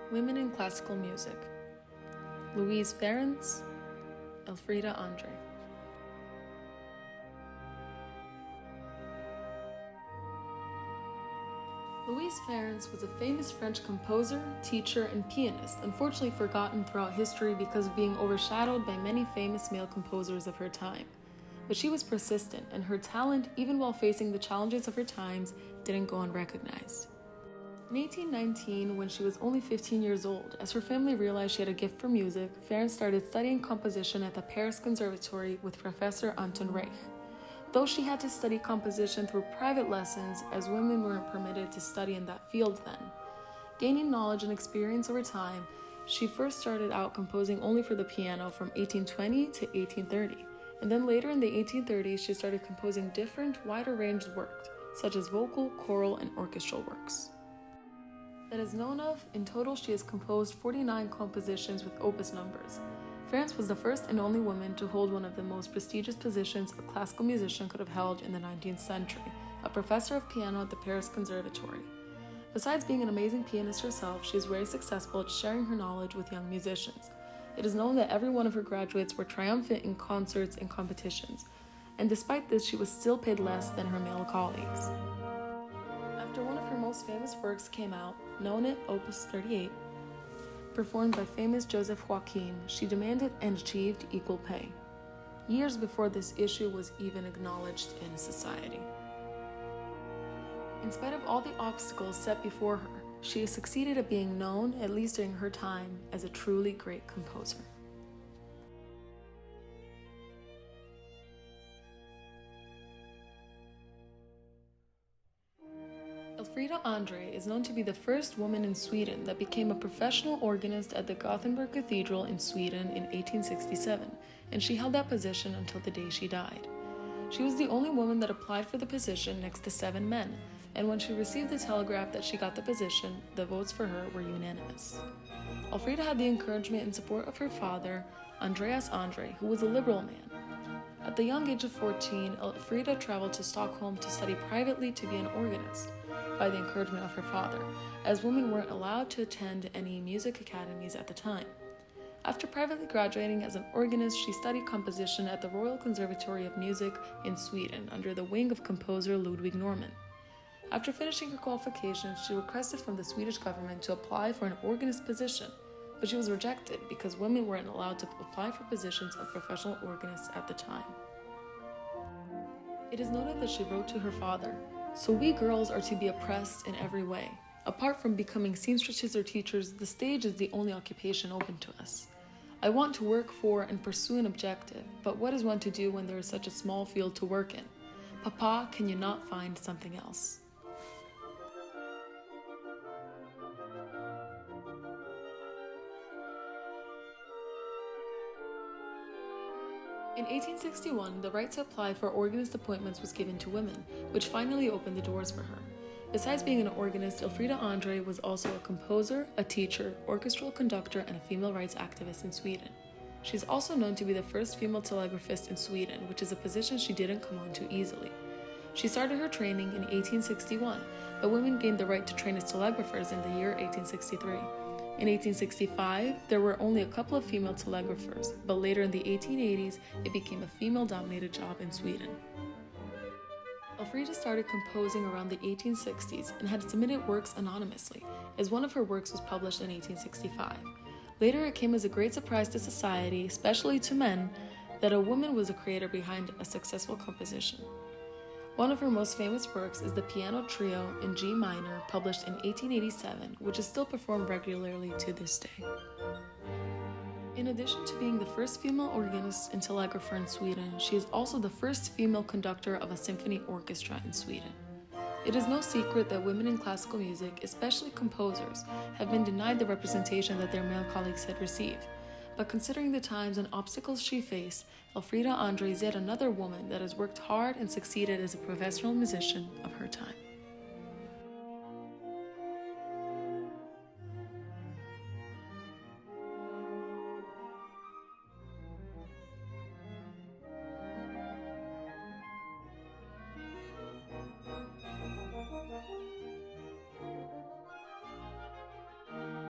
Women in Classical Music: Louise Ferenc, Elfriede Andre. Louise Ferenc was a famous French composer, teacher, and pianist, unfortunately forgotten throughout history because of being overshadowed by many famous male composers of her time. But she was persistent, and her talent, even while facing the challenges of her times, didn't go unrecognized. In 1819, when she was only 15 years old, as her family realized she had a gift for music, Ferenc started studying composition at the Paris Conservatory with Professor Anton Reich. Though she had to study composition through private lessons, as women weren't permitted to study in that field then. Gaining knowledge and experience over time, she first started out composing only for the piano from 1820 to 1830, and then later in the 1830s she started composing different, wider-ranged works, such as vocal, choral, and orchestral works. That is known of, in total she has composed 49 compositions with opus numbers. Ferenc was the first and only woman to hold one of the most prestigious positions a classical musician could have held in the 19th century, a professor of piano at the Paris Conservatory. Besides being an amazing pianist herself, she is very successful at sharing her knowledge with young musicians. It is known that every one of her graduates were triumphant in concerts and competitions, and despite this, she was still paid less than her male colleagues. After one of her most famous works came out, Nonne Opus 38, performed by famous Joseph Joachim, she demanded and achieved equal pay, years before this issue was even acknowledged in society. In spite of all the obstacles set before her, she has succeeded at being known, at least during her time, as a truly great composer. Elfriede Andre is known to be the first woman in Sweden that became a professional organist at the Gothenburg Cathedral in Sweden in 1867, and she held that position until the day she died. She was the only woman that applied for the position next to 7 men, and when she received the telegraph that she got the position, the votes for her were unanimous. Elfriede had the encouragement and support of her father, Andreas Andre, who was a liberal man. At the young age of 14, Elfriede traveled to Stockholm to study privately to be an organist, by the encouragement of her father, as women weren't allowed to attend any music academies at the time. After privately graduating as an organist, she studied composition at the Royal Conservatory of Music in Sweden under the wing of composer Ludwig Norman. After finishing her qualifications, she requested from the Swedish government to apply for an organist position, but she was rejected because women weren't allowed to apply for positions of professional organists at the time. It is noted that she wrote to her father, "So we girls are to be oppressed in every way. Apart from becoming seamstresses or teachers, the stage is the only occupation open to us. I want to work for and pursue an objective, but what is one to do when there is such a small field to work in? Papa, can you not find something else?" In 1861, the right to apply for organist appointments was given to women, which finally opened the doors for her. Besides being an organist, Elfriede Andre was also a composer, a teacher, orchestral conductor, and a female rights activist in Sweden. She is also known to be the first female telegraphist in Sweden, which is a position she didn't come onto easily. She started her training in 1861, but women gained the right to train as telegraphers in the year 1863. In 1865, there were only a couple of female telegraphers, but later in the 1880s, it became a female-dominated job in Sweden. Elfriede started composing around the 1860s and had submitted works anonymously, as one of her works was published in 1865. Later, it came as a great surprise to society, especially to men, that a woman was the creator behind a successful composition. One of her most famous works is the Piano Trio in G minor, published in 1887, which is still performed regularly to this day. In addition to being the first female organist and telegrapher in Sweden, she is also the first female conductor of a symphony orchestra in Sweden. It is no secret that women in classical music, especially composers, have been denied the representation that their male colleagues had received. But considering the times and obstacles she faced, Elfriede Andre is yet another woman that has worked hard and succeeded as a professional musician of her time.